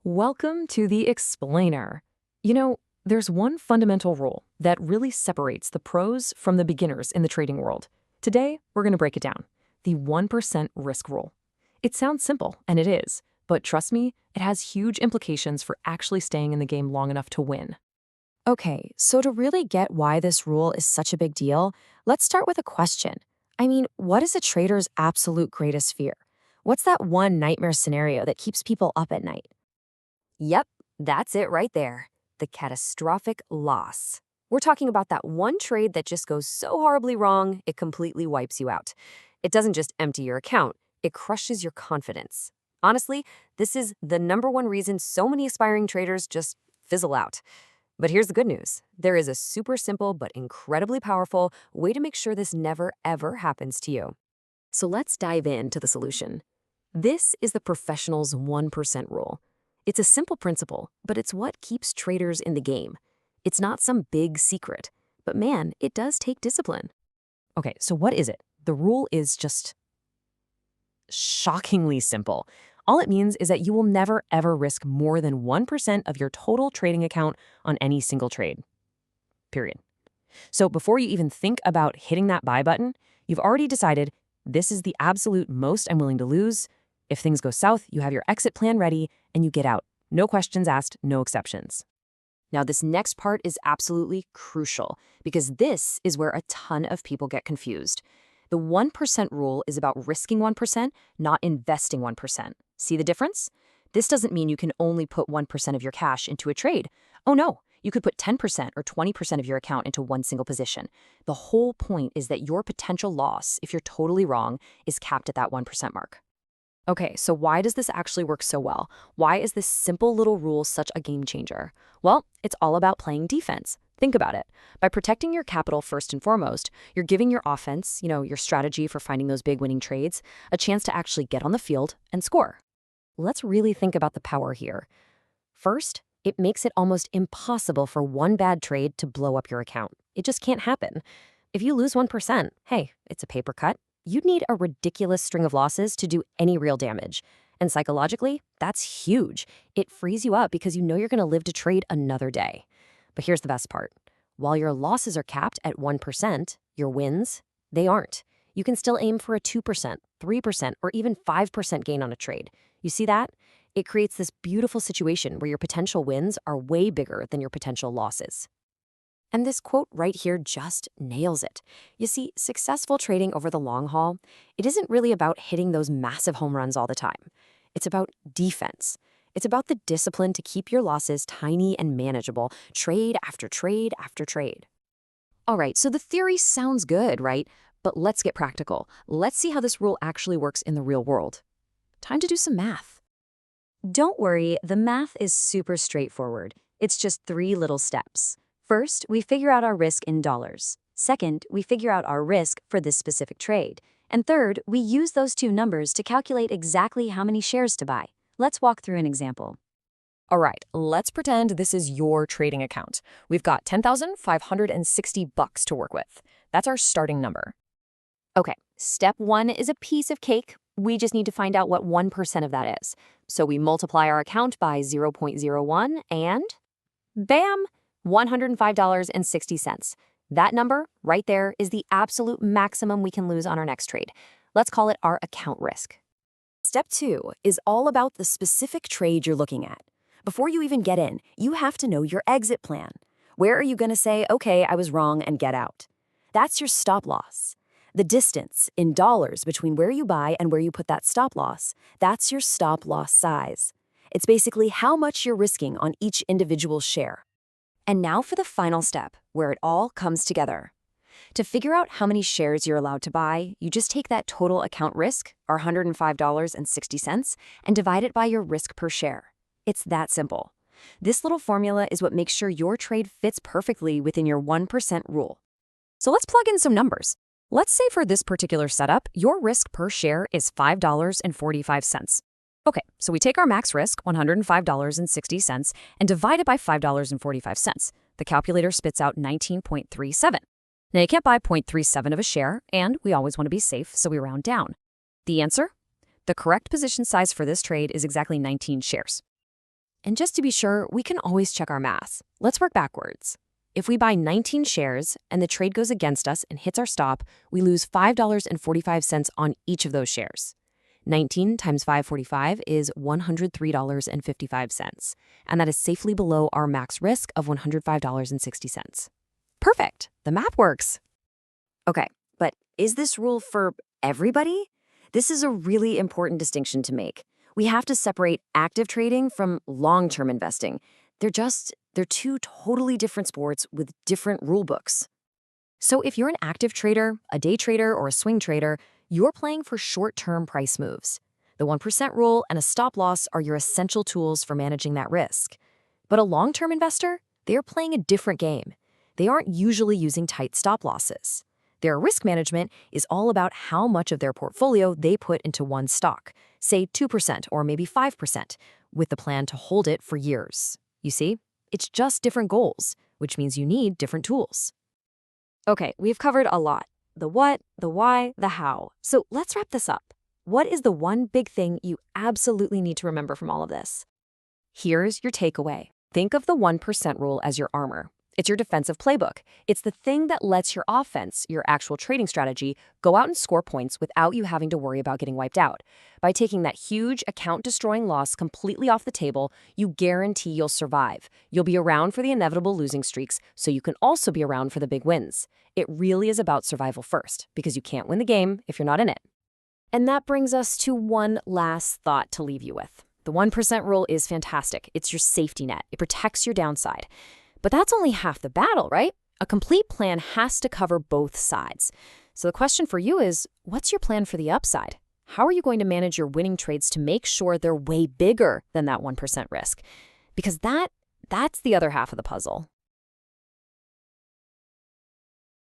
Welcome to the Explainer. You know, there's one fundamental rule that really separates the pros from the beginners in the trading world. Today, we're going to break it down. The 1% risk rule. It sounds simple, and it is, but trust me, it has huge implications for actually staying in the game long enough to win. Okay, so to really get why this rule is such a big deal, let's start with a question. What is a trader's absolute greatest fear? What's that one nightmare scenario that keeps people up at night? Yep, that's it right there. The catastrophic loss. We're talking about that one trade that just goes so horribly wrong, it completely wipes you out. It doesn't just empty your account, it crushes your confidence. Honestly, this is the number one reason so many aspiring traders just fizzle out. But here's the good news. There is a super simple but incredibly powerful way to make sure this never ever happens to you. So let's dive into the solution. This is the professional's 1% rule. It's a simple principle, but it's what keeps traders in the game. It's not some big secret, but man, it does take discipline. Okay, so what is it? The rule is just shockingly simple. All it means is that you will never ever risk more than 1% of your total trading account on any single trade. Period. So before you even think about hitting that buy button, you've already decided this is the absolute most I'm willing to lose. If things go south, you have your exit plan ready and you get out. No questions asked, no exceptions. Now, this next part is absolutely crucial because this is where a ton of people get confused. The 1% rule is about risking 1%, not investing 1%. See the difference? This doesn't mean you can only put 1% of your cash into a trade. Oh no, you could put 10% or 20% of your account into one single position. The whole point is that your potential loss, if you're totally wrong, is capped at that 1% mark. Okay, so why does this actually work so well? Why is this simple little rule such a game changer? Well, it's all about playing defense. Think about it. By protecting your capital first and foremost, you're giving your offense, your strategy for finding those big winning trades, a chance to actually get on the field and score. Let's really think about the power here. First, it makes it almost impossible for one bad trade to blow up your account. It just can't happen. If you lose 1%, hey, it's a paper cut. You'd need a ridiculous string of losses to do any real damage. And psychologically, that's huge. It frees you up because you know you're going to live to trade another day. But here's the best part. While your losses are capped at 1%, your wins, they aren't. You can still aim for a 2%, 3%, or even 5% gain on a trade. You see that? It creates this beautiful situation where your potential wins are way bigger than your potential losses. And this quote right here just nails it. You see, successful trading over the long haul, it isn't really about hitting those massive home runs all the time. It's about defense. It's about the discipline to keep your losses tiny and manageable, trade after trade after trade. All right, so the theory sounds good, right? But let's get practical. Let's see how this rule actually works in the real world. Time to do some math. Don't worry, the math is super straightforward. It's just 3 little steps. First, we figure out our risk in dollars. Second, we figure out our risk for this specific trade. And third, we use those 2 numbers to calculate exactly how many shares to buy. Let's walk through an example. All right, let's pretend this is your trading account. We've got $10,560 to work with. That's our starting number. Okay, step 1 is a piece of cake. We just need to find out what 1% of that is. So we multiply our account by 0.01 and bam! $105.60. That number right there is the absolute maximum we can lose on our next trade. Let's call it our account risk. Step 2 is all about the specific trade you're looking at. Before you even get in, you have to know your exit plan. Where are you going to say, okay, I was wrong and get out? That's your stop loss. The distance in dollars between where you buy and where you put that stop loss, that's your stop loss size. It's basically how much you're risking on each individual share. And now for the final step, where it all comes together. To figure out how many shares you're allowed to buy, you just take that total account risk, our $105.60, and divide it by your risk per share. It's that simple. This little formula is what makes sure your trade fits perfectly within your 1% rule. So let's plug in some numbers. Let's say for this particular setup, your risk per share is $5.45. Okay, so we take our max risk, $105.60, and divide it by $5.45. The calculator spits out 19.37. Now, you can't buy 0.37 of a share, and we always want to be safe, so we round down. The answer? The correct position size for this trade is exactly 19 shares. And just to be sure, we can always check our math. Let's work backwards. If we buy 19 shares and the trade goes against us and hits our stop, we lose $5.45 on each of those shares. 19 times 545 is $103.55, and that is safely below our max risk of $105.60. Perfect. The math works. Okay, but is this rule for everybody? This is a really important distinction to make. We have to separate active trading from long-term investing. They're two totally different sports with different rule books. So if you're an active trader, a day trader, or a swing trader, you're playing for short-term price moves. The 1% rule and a stop loss are your essential tools for managing that risk. But a long-term investor, they're playing a different game. They aren't usually using tight stop losses. Their risk management is all about how much of their portfolio they put into one stock, say 2% or maybe 5%, with the plan to hold it for years. You see, it's just different goals, which means you need different tools. Okay, we've covered a lot. The what, the why, the how. So let's wrap this up. What is the one big thing you absolutely need to remember from all of this? Here's your takeaway. Think of the 1% rule as your armor. It's your defensive playbook. It's the thing that lets your offense, your actual trading strategy, go out and score points without you having to worry about getting wiped out. By taking that huge account-destroying loss completely off the table, you guarantee you'll survive. You'll be around for the inevitable losing streaks, so you can also be around for the big wins. It really is about survival first, because you can't win the game if you're not in it. And that brings us to one last thought to leave you with. The 1% rule is fantastic. It's your safety net. It protects your downside. But that's only half the battle, right? A complete plan has to cover both sides. So the question for you is, what's your plan for the upside? How are you going to manage your winning trades to make sure they're way bigger than that 1% risk? Because that's the other half of the puzzle.